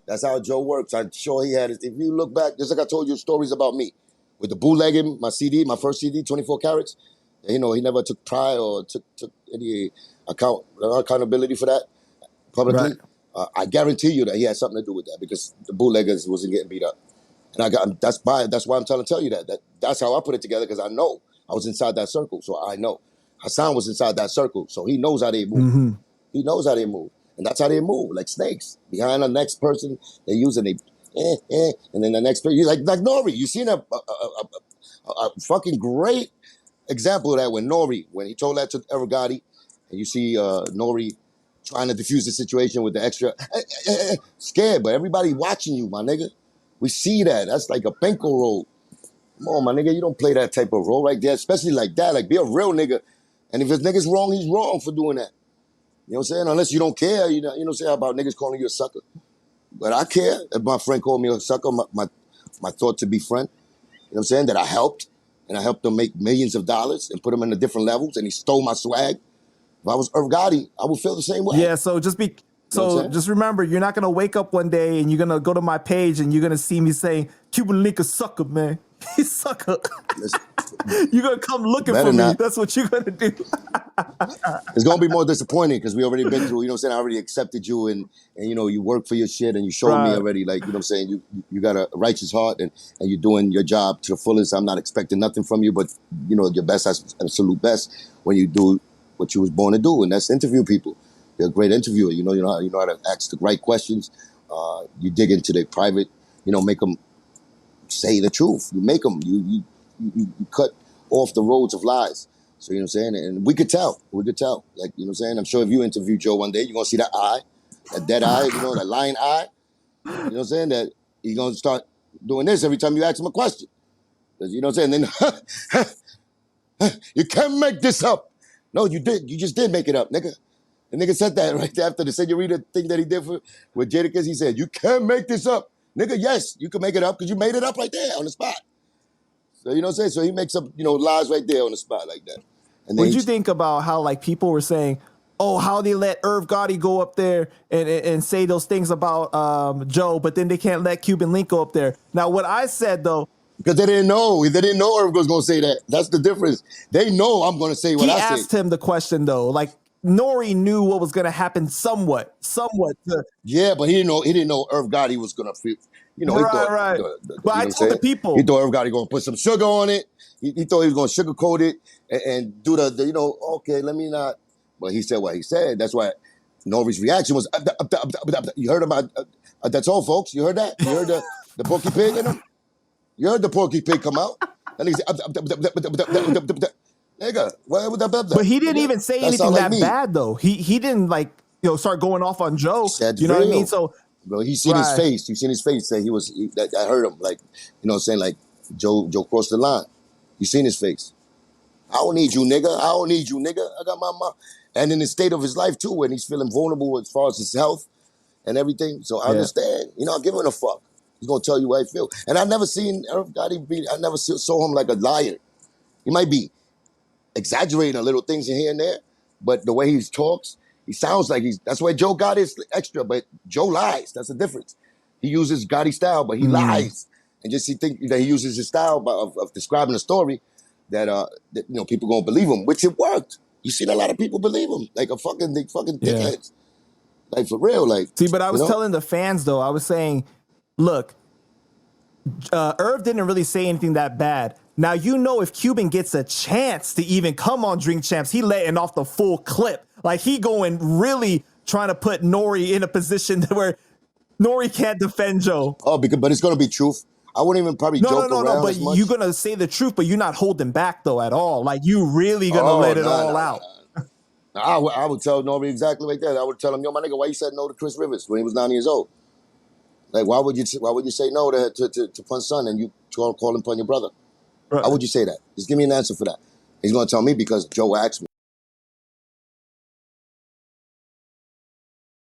That's how Joe works. I'm sure he had it. If you look back, just like I told you stories about me, with the bootlegging, my CD, my first CD, 24 carats, and, you know, he never took pride or took any accountability for that publicly. Right. I guarantee you that he had something to do with that because the bootleggers wasn't getting beat up. And that's why I'm trying to tell you that's how I put it together, because I know I was inside that circle, so I know. Hassan was inside that circle, so he knows how they move. Mm-hmm. He knows how they move. And that's how they move, like snakes. Behind the next person, they use and and then the next person, like NORE. You seen a fucking great example of that when NORE, when he told that to Gotti, and you see NORE trying to diffuse the situation with the extra, scared, but everybody watching you, my nigga. We see that. That's like a Penko role. Come on, my nigga, you don't play that type of role right there, especially like that. Like, be a real nigga. And if his nigga's wrong, he's wrong for doing that. You know what I'm saying? Unless you don't care, you know what I'm saying, about niggas calling you a sucker. But I care. If my friend called me a sucker, my thought to be friend, you know what I'm saying, that I helped. And I helped him make millions of dollars and put him in the different levels, and he stole my swag. If I was Gotti, I would feel the same way. Yeah, so just remember, you're not gonna wake up one day and you're gonna go to my page and you're gonna see me saying Cuban Link a sucker, man. He's sucker. You're gonna come looking for me. That's what you're gonna do. It's gonna be more disappointing because we already been through, you know what I'm saying? I already accepted you, and you know, you work for your shit, and you showed me already, like, you know what I'm saying, you got a righteous heart, and you're doing your job to the fullest. I'm not expecting nothing from you, but you know, your best, absolute best, when you do what you was born to do, and that's interview people. You're a great interviewer. You know how to ask the right questions. You dig into their private, you know, make them say the truth. You make them, you cut off the roads of lies. So, you know what I'm saying? And we could tell. Like, you know what I'm saying? I'm sure if you interview Joe one day, you're going to see that eye, that dead eye, you know, that lying eye. You know what I'm saying? That he's going to start doing this every time you ask him a question. You know what I'm saying? And then, you can't make this up. No, you did. You just did make it up, nigga. The nigga said that right after the senorita thing that he did with Jadakiss. He said, you can't make this up. Nigga, yes, you can make it up because you made it up right there on the spot. So, you know what I'm saying? So he makes up, you know, lies right there on the spot like that. And what did you think about how, like, people were saying, oh, how they let Gotti go up there and say those things about Joe, but then they can't let Cuban Link go up there? Now, what I said, though, because they didn't know. They didn't know Irv was going to say that. That's the difference. They know I'm going to say what I say. He asked him the question, though. Like, NORE knew what was going to happen somewhat. Yeah, but he didn't know Irv Gotti was going to, you know, he thought. Right. But I told the people. He thought Irv Gotti going to put some sugar on it. He thought he was going to sugarcoat it and do the, you know, okay, let me not. But he said what he said. That's why Nore's reaction was, you heard about, that's all, folks. You heard that? You heard the Porky Pig in him? You heard the Porky Pig come out? And he said, nigga, but he didn't even say anything that bad, though. He didn't, like, you know, start going off on Joe. You know what I mean? So, bro, he's seen his face. You've seen his face. That I heard him, like, you know what I'm saying? Like, Joe crossed the line. You seen his face. I don't need you, nigga. I don't need you, nigga. I got my mom. And in the state of his life, too, when he's feeling vulnerable as far as his health and everything. So I understand. You know, I'm giving a fuck. He's going to tell you how I feel. And I've never seen Irv Gotti I never saw him like a liar. He might be exaggerating a little things in here and there, but the way he talks, he sounds like that's why Joe Gotti is extra, but Joe lies. That's the difference. He uses Gotti style, but he lies. And just he think that he uses his style of describing a story that you know, people gonna believe him, which it worked. You seen a lot of people believe him, like a fucking dickheads. Like, for real, like. See, but I was telling the fans, though, I was saying, look, Irv didn't really say anything that bad. Now, you know, if Cuban gets a chance to even come on Drink Champs, he letting off the full clip. Like, he going really trying to put NORE in a position where NORE can't defend Joe. Oh, but it's going to be truth. I wouldn't even probably joke around No, but as much. you're going to say the truth, but you're not holding back, though, at all. Like, you really going to let it all out. I would tell NORE exactly like that. I would tell him, yo, my nigga, why you said no to Chris Rivers when he was 9 years old? Like, why would you say no to Pun's son and you call him Pun your brother? Right. How would you say that? Just give me an answer for that. He's going to tell me because Joe asked me.